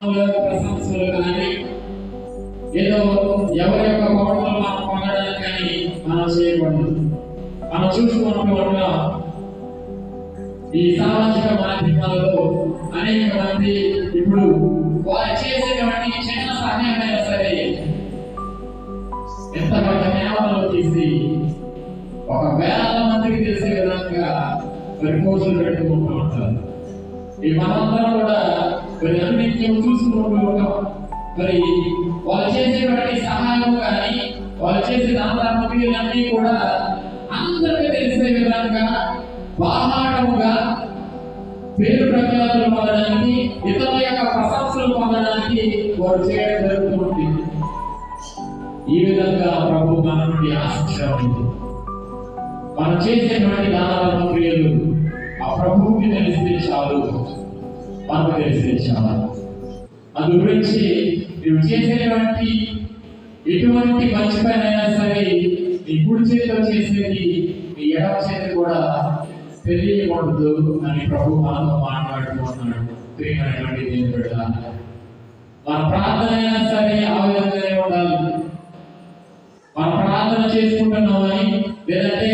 ప్రశంసలు కానీ ఏదో ఎవరి యొక్క కోటలు మనం పొందడానికి కానీ మనం చేయకూడదు. మనం చూసుకున్నట్టుగా ఈ సామాజిక మాధ్యమాలలో అనేక మంది ఇప్పుడు వారు చేసేటువంటి చిన్న సహాయమైనా సరే ఎంత పెద్ద మేళలో తీసి ఒక వేల మందికి తెలిసే విధంగా మరి పోస్టులు పెట్టుకుంటూ ఉంటారు. ఈ మనందరం కూడా మరి అన్నింటినీ చూసుకుంటూ ఉంటాం. మరి వాళ్ళు చేసేటువంటి సహాయం కానీ వాళ్ళు చేసే దానాలన్నీ కూడా అందరికీ తెలిసే విధంగా బాహాటముగా పేరు ప్రఖ్యాతులు పొందడానికి ఇతరుల యొక్క ప్రశంసలు పొందడానికి వారు చేయడం జరుగుతుంది. ఈ విధంగా ప్రభు మన నుండి ఆశించారు. మనం చేసేటువంటి దానాలను క్రియలు ఆ ప్రభువుకి తెలిస్తే చాలు, మనకు తెలిస్తే చాలు. అందు గురించి నువ్వు చేసేటువంటి ఎటువంటి మంచి పని అయినా సరే నీ కుడి చేతితో చేసేది నీ ఎడమ చేతి కూడా తెలియకూడదు అని ప్రభు మనతో మాట్లాడుతున్నాడు. ప్రియమైనటువంటి దేవుని బిడ్డలారా, మన ప్రార్థన అయినా సరే ఆ విధంగానే ఉండాలి. మన ప్రార్థన చేసుకుంటున్నామని లేదంటే